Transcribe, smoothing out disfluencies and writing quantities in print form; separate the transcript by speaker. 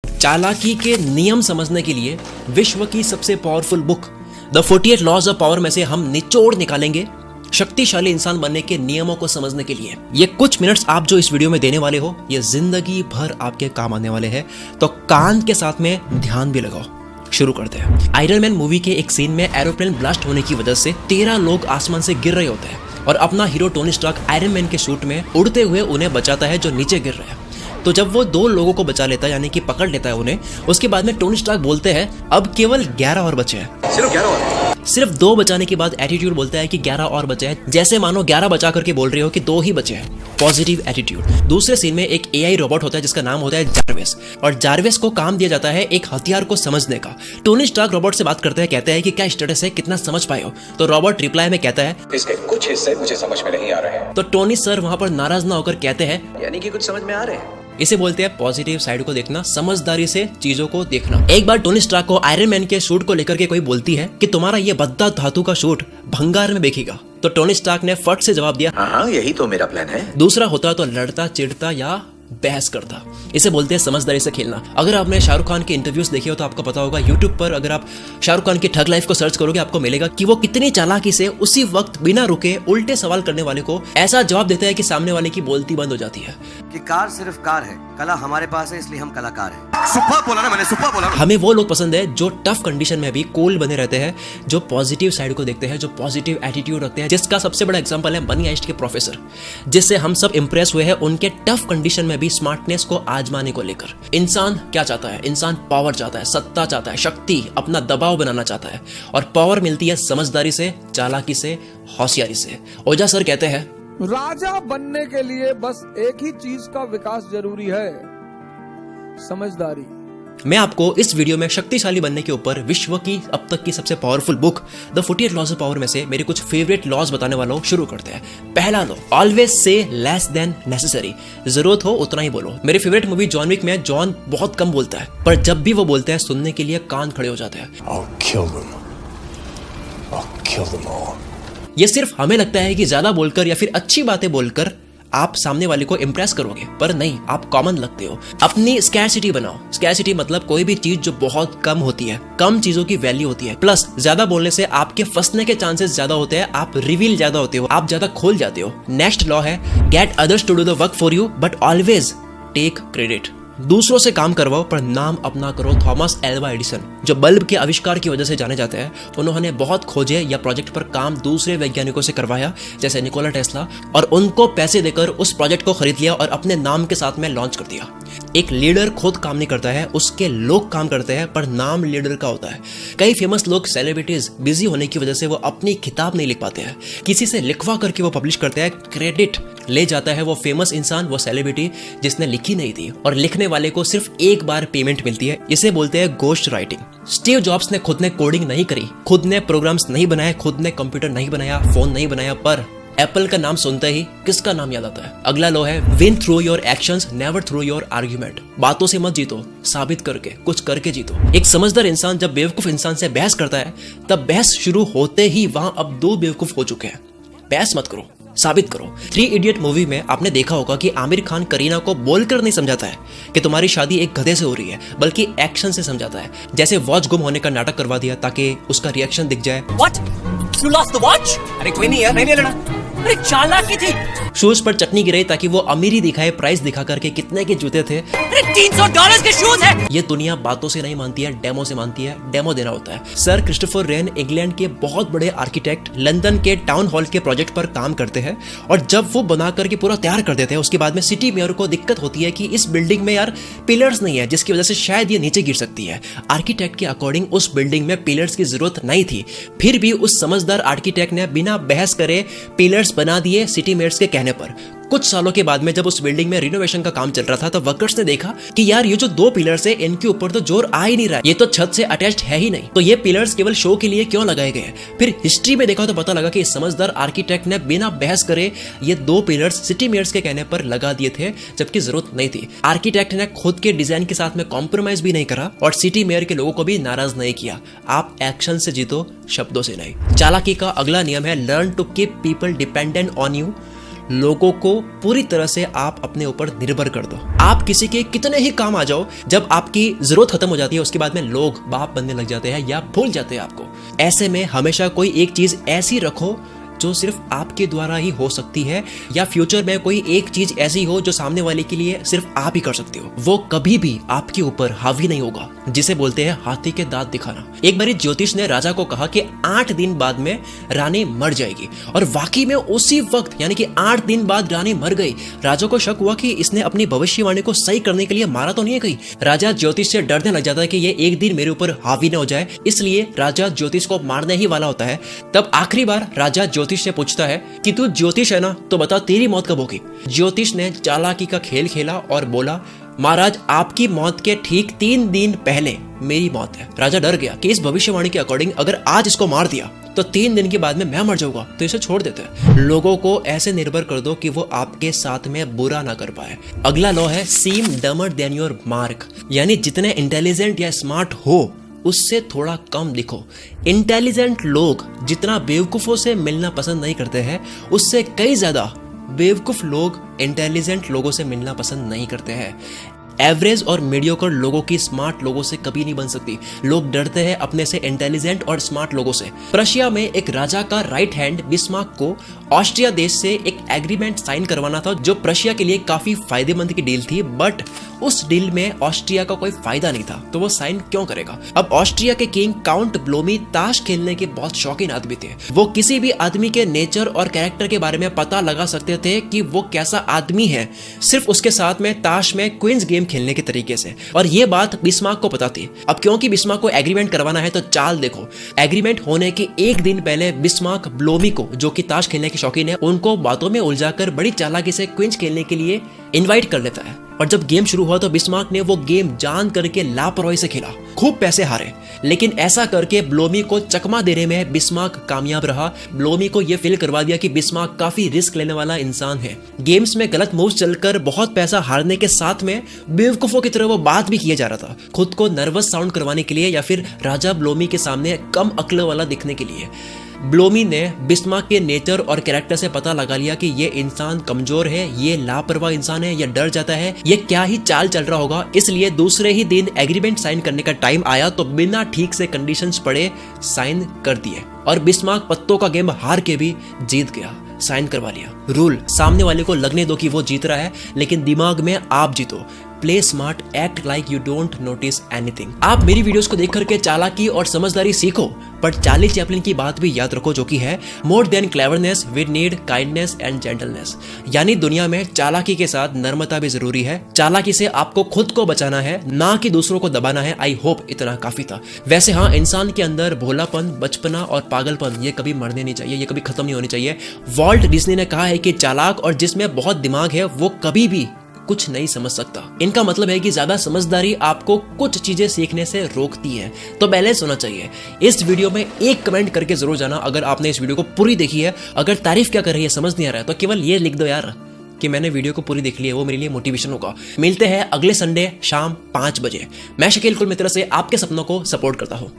Speaker 1: चालाकी के नियम समझने के लिए विश्व की सबसे powerful book the 48 laws of power में से हम निचोड़ निकालेंगे शक्तिशाली इंसान बनने के नियमों को समझने के लिए। ये कुछ मिनट्स आप जो इस वीडियो में देने वाले हो ये जिंदगी भर आपके काम आने वाले हैं, तो कान के साथ में ध्यान भी लगाओ। शुरू करते हैं। आयरन मैन मूवी के एक सीन में एरोप्लेन ब्लास्ट होने की वजह से 13 लोग आसमान से गिर रहे होते हैं और अपना hero Tony Stark Iron Man के सूट में उड़ते हुए उन्हें बचाता है जो नीचे गिर रहे हैं। तो जब वो 2 लोगों को बचा लेता है यानी कि पकड़ लेता है उन्हें, उसके बाद में टोनी स्टार्क बोलते हैं अब केवल 11 और बचे हैं। सिर्फ 2 बचाने के बाद एटीट्यूड बोलता है कि 11 और बचे हैं, जैसे मानो 11 बचा करके बोल रहे हो कि 2 ही बचे हैं। Positive attitude. दूसरे सीन में एक एआई रोबोट होता है जिसका नाम होता है जार्विस, और जार्विस को काम दिया जाता है एक हथियार को समझने का। टोनी स्टार्क रोबोट से बात करते हैं, कहते हैं कि क्या स्टेटस है, कितना समझ पाए हो। तो रोबोट रिप्लाई में कहता है
Speaker 2: इसके कुछ हिस्से मुझे समझ में नहीं आ रहे हैं।
Speaker 1: तो टोनी सर वहां पर नाराज ना होकर कहते हैं
Speaker 2: यानी कि कुछ समझ में आ रहे हैं।
Speaker 1: इसे बोलते हैं पॉजिटिव साइड को देखना, समझदारी से चीजों को देखना। एक बार टोनी स्टार्क को आयरन मैन के सूट को लेकर के कोई बोलती है कि तुम्हारा ये भद्दा धातु का सूट भंगार में बिकेगा, तो टोनी स्टार्क ने फट से जवाब दिया
Speaker 2: हाँ यही तो मेरा प्लान है।
Speaker 1: दूसरा होता तो लड़ता चिढ़ता या बहस करता। इसे बोलते हैं समझदारी से खेलना। अगर आपने शाहरुख खान के इंटरव्यूज देखे हो तो आपको पता होगा, यूट्यूब पर अगर आप शाहरुख खान की ठग लाइफ को सर्च करोगे आपको मिलेगा कि वो कितनी चालाकी से उसी वक्त बिना रुके उल्टे सवाल करने वाले को ऐसा जवाब देता है कि सामने वाले की बोलती बंद हो जाती है।
Speaker 3: कि कार सिर्फ कार है, कला हमारे पास है इसलिए हम कलाकार हैं।
Speaker 2: सुपर बोला ना मैंने, सुपर बोला।
Speaker 1: हमें वो लोग पसंद है जो टफ कंडीशन में भी कूल बने रहते हैं, जो पॉजिटिव साइड को देखते हैं, जो पॉजिटिव एटीट्यूड रखते हैं, जिसका सबसे बड़ा एग्जांपल है मनी हाइस्ट के प्रोफेसर, जिससे हम सब इंप्रेस हुए हैं उनके टफ कंडीशन में भी स्मार्टनेस को आजमाने को लेकर। इंसान क्या चाहता है? इंसान पावर चाहता है, सत्ता चाहता है, शक्ति, अपना दबाव बनाना चाहता है, और पावर मिलती है समझदारी से, चालाकी से, होशियारी से। ओझा सर कहते हैं
Speaker 4: राजा बनने के लिए बस एक ही चीज का विकास जरूरी है, समझदारी।
Speaker 1: मैं आपको इस वीडियो में शक्तिशाली बनने के ऊपर विश्व की अब तक की सबसे powerful book the 48 laws of power में से मेरे कुछ फेवरेट लॉज बताने वाला हूं। शुरू करते हैं। पहला law, always say less than necessary. जरूरत हो उतना ही बोलो। मेरी फेवरेट मूवी जॉन विक में जॉन बहुत कम बोलता है, पर जब भी वो बोलता है सुनने के लिए कान खड़े हो जाते हैं। ये सिर्फ हमें लगता है कि ज्यादा बोलकर या फिर अच्छी बातें बोलकर आप सामने वाले को इंप्रेस करोगे, पर नहीं, आप कॉमन लगते हो। अपनी स्कैरसिटी बनाओ। स्कैरसिटी मतलब कोई भी चीज जो बहुत कम होती है, कम चीजों की वैल्यू होती है। प्लस ज्यादा बोलने से आपके फंसने के चांसेस ज्यादा होते हैं, आप रिवील ज्यादा होते हो, आप ज्यादा खोल जाते हो। नेक्स्ट लॉ है get others to do the work for you but always take credit. दूसरों से काम करवाओ पर नाम अपना करो। थॉमस एल्वा एडिसन, जो बल्ब के आविष्कार की वजह से जाने जाते हैं, उन्होंने बहुत खोजे या प्रोजेक्ट पर काम दूसरे वैज्ञानिकों से करवाया, जैसे निकोला टेस्ला, और उनको पैसे देकर उस प्रोजेक्ट को खरीद लिया और अपने नाम के साथ में लॉन्च कर दिया। एक लीडर खुद काम नहीं करता है, उसके लोग काम करते हैं, पर नाम लीडर का होता है। कई फेमस लोग, सेलिब्रिटीज, बिजी होने की वजह से वो अपनी किताब नहीं लिख पाते हैं, किसी से लिखवा करके वो पब्लिश करते हैं। क्रेडिट ले जाता है वो फेमस इंसान, वो सेलिब्रिटी जिसने लिखी नहीं थी, और लिखने वाले को सिर्फ एक बार पेमेंट मिलती है। इसे बोलते हैं घोस्ट राइटिंग। स्टीव जॉब्स ने खुद ने कोडिंग नहीं करी, खुद ने प्रोग्राम्स नहीं बनाए, खुद ने कंप्यूटर नहीं बनाया, फोन नहीं बनाया, पर एप्पल का नाम सुनते ही किसका नाम याद आता है? अगला लो है win through your actions never through your argument. बातों से मत जीतो, साबित करके, कुछ करके जीतो। एक समझदार इंसान जब बेवकूफ इंसान से बहस करता है, तब बहस शुरू होते ही वहां अब 2 बेवकूफ हो चुके हैं। बहस मत करो, साबित करो। 3 इडियट मूवी में आपने देखा होगा कि आमिर खान करीना को बोलकर नहीं समझाता है कि तुम्हारी शादी एक गधे से हो रही है, बल्कि एक्शन से समझाता है। जैसे वॉच गुम होने का नाटक करवा दिया ताकि उसका रिएक्शन दिख जाए।
Speaker 5: What? You lost the watch? अरे कोई नहीं यार, नहीं ले लेना। अरे चालाकी थी।
Speaker 1: शूज पर चटनी गिराई ताकि वो अमीरी दिखाए, प्राइस दिखा करके कितने के जूते थे।
Speaker 5: अरे $300 के शूज है।
Speaker 1: ये दुनिया बातों से नहीं मानती है, डेमो से मानती है। डेमो देना होता है। सर क्रिस्टोफर रेन इंग्लैंड के बहुत बड़े आर्किटेक्ट लंदन के टाउन हॉल के प्रोजेक्ट पर काम करते हैं, और जब वो बना करके पूरा तैयार कर देते हैं, उसके बाद में सिटी मेयर को दिक्कत होती है कि इस बिल्डिंग में यार पिलर्स नहीं है, जिसकी वजह से शायद ये नीचे गिर सकती है। आर्किटेक्ट के अकॉर्डिंग उस बिल्डिंग में पिलर्स की जरूरत नहीं थी, फिर भी उस समझदार आर्किटेक्ट ने बिना बहस करे पिलर्स बना दिए सिटी मेयर्स के कहने पर। कुछ सालों के बाद में जब उस बिल्डिंग में रिनोवेशन का काम चल रहा था, तब वर्कर्स ने देखा कि यार ये जो 2 पिलर्स है, इनके ऊपर तो जोर आ ही नहीं रहा है, ये तो छत से अटैच्ड है ही नहीं, तो ये पिलर्स केवल शो के लिए क्यों लगाए गए? फिर हिस्ट्री में देखा तो पता लगा कि इस समझदार आर्किटेक्ट ने बिना बहस करे ये 2 पिलर्स सिटी मेयर्स के कहने पर लगा दिए थे, जबकि जरूरत नहीं थी। आर्किटेक्ट ने खुद के डिजाइन के साथ में कॉम्प्रोमाइज भी नहीं करा और सिटी मेयर के लोगों को भी नाराज नहीं किया। आप एक्शन से जीतो, शब्दों से नहीं। चालाकी का अगला नियम है learn to keep people dependent on you लोगों को पूरी तरह से आप अपने ऊपर निर्भर कर दो। आप किसी के कितने ही काम आ जाओ, जब आपकी जरूरत खत्म हो जाती है उसके बाद में लोग बाप बनने लग जाते हैं या भूल जाते हैं आपको। ऐसे में हमेशा कोई एक चीज ऐसी रखो जो सिर्फ आपके द्वारा ही हो सकती है, या फ्यूचर में कोई एक चीज ऐसी हो जो सामने वाले के लिए सिर्फ आप ही कर सकते हो। वो कभी भी आपके ऊपर हावी नहीं होगा, जिसे बोलते हैं हाथी के दांत दिखाना। एक बारी ज्योतिष ने राजा को कहा कि 8 दिन बाद में रानी मर जाएगी, और वाकई में उसी वक्त यानी कि 8 दिन बाद रानी मर गई। राजा को शक हुआ कि इसने अपनी भविष्यवाणी को सही करने के लिए मारा तो नहीं है कहीं। राजा ज्योतिष से डरने लग जाता है कि ये एक दिन मेरे ऊपर हावी न हो जाए, इसलिए राजा ज्योतिष को मारने ही वाला होता है। तब आखिरी बार राजा ज्योतिष से पूछता है कि तू ज्योतिष है ना, तो बता तेरी मौत कब होगी। ज्योतिष ने चालाकी का खेल खेला और बोला, महाराज आपकी मौत के ठीक 3 दिन पहले मेरी मौत है। राजा डर गया कि इस भविष्यवाणी के अकॉर्डिंग अगर आज इसको मार दिया तो 3 दिन के बाद में मैं मर जाऊंगा, तो इसे छोड़ देते हैं। लोगों को ऐसे निर्भर कर दो कि वो आपके साथ में बुरा ना कर पाए। अगला लॉ है सीम डमर देन योर मार्क, यानी जितने इंटेलिजेंट या स्मार्ट हो उससे थोड़ा कम दिखो। इंटेलिजेंट लोग जितना बेवकूफों से मिलना पसंद नहीं करते हैं, उससे कई ज्यादा बेवकूफ लोग इंटेलिजेंट लोगों से मिलना पसंद नहीं करते हैं। एवरेज और मीडियोकर लोगों की स्मार्ट लोगों से कभी नहीं बन सकती। लोग डरते हैं अपने से इंटेलिजेंट और स्मार्ट लोगों से। प्रशिया में एक राजा का राइट हैंड बिस्मार्क को ऑस्ट्रिया देश से एक एग्रीमेंट साइन करवाना था, जो प्रशिया के लिए काफी फायदेमंद की डील थी, बट उस डील में ऑस्ट्रिया का कोई फायदा नहीं था, तो वो साइन क्यों करेगा। अब ऑस्ट्रिया के किंग काउंट ब्लोमी ताश खेलने के बहुत शौकीन आदमी थे। वो किसी भी आदमी के नेचर और कैरेक्टर के बारे में पता लगा सकते थे कि वो कैसा आदमी है, सिर्फ उसके साथ में ताश में क्वींस गेम खेलने के तरीके से। और ये बात बिस्मार्क को पता थी। अब क्योंकि बिस्मार्क को एग्रीमेंट करवाना है तो चाल देखो। एग्रीमेंट होने के एक दिन पहले बिस्मार्क ब्लोमी को, जो कि ताश खेलने के शौकीन है, उनको बातों में उलझाकर बड़ी चालाकी से क्वींस खेलने के लिए इनवाइट कर लेता है। और जब गेम शुरू हुआ तो बिस्मार्क ने वो गेम जान करके लापरवाही से खेला, खूब पैसे हारे, लेकिन ऐसा करके ब्लोमी को चकमा देने में बिस्मार्क कामयाब रहा। ब्लोमी को ये फील करवा दिया कि बिस्मार्क काफी रिस्क लेने वाला इंसान है। गेम्स में गलत मूव्स चलकर बहुत पैसा हारने के साथ में बेवकूफों की तरह वो बात भी किया जा रहा था, खुद को नर्वस साउंड करवाने के लिए या फिर राजा ब्लोमी के सामने कम अक्ल वाला दिखने के लिए। ब्लोमी ने बिस्मार्क के नेचर और कैरेक्टर से पता लगा लिया कि ये इंसान कमजोर है, ये लापरवाह इंसान है, ये डर जाता है, ये क्या ही चाल चल रहा होगा। इसलिए दूसरे ही दिन एग्रीमेंट साइन करने का टाइम आया तो बिना ठीक से कंडीशंस पढ़े साइन कर दिए, और बिस्मार्क पत्तों का गेम हार के भी जीत गया, साइन करवा लिया। रूल, सामने वाले को लगने दो कि वो जीत रहा है, लेकिन दिमाग में आप जीतो। Play smart, act like you don't notice anything. आप मेरी वीडियोस को देख करके चालाकी और समझदारी सीखो, पर चार्ली चैपलिन की बात भी याद रखो, जो कि है more than cleverness we need kindness and gentleness. यानी दुनिया में चालाकी के साथ नर्मता भी जरूरी है। चालाकी से आपको खुद को बचाना है, ना कि दूसरों को दबाना है। आई होप इतना काफी था। वैसे हाँ, इंसान के अंदर भोलापन, बचपना और पागलपन ये कभी मरने नहीं चाहिए, ये कभी खत्म नहीं होनी चाहिए। वॉल्ट डिज्नी ने कहा है कि चालाक और जिसमें बहुत दिमाग है वो कभी भी कुछ नहीं समझ सकता। इनका मतलब है कि ज्यादा समझदारी आपको कुछ चीजें सीखने से रोकती है, तो बैलेंस होना चाहिए। इस वीडियो में एक कमेंट करके जरूर जाना अगर आपने इस वीडियो को पूरी देखी है। अगर तारीफ क्या कर रही है समझ नहीं आ रहा है तो केवल ये लिख दो यार कि मैंने वीडियो को पूरी देख ली है, वो मेरे लिए मोटिवेशन होगा। मिलते हैं अगले संडे शाम 5 बजे। मैं शकील कुल मित्र से आपके सपनों को सपोर्ट करता हूँ।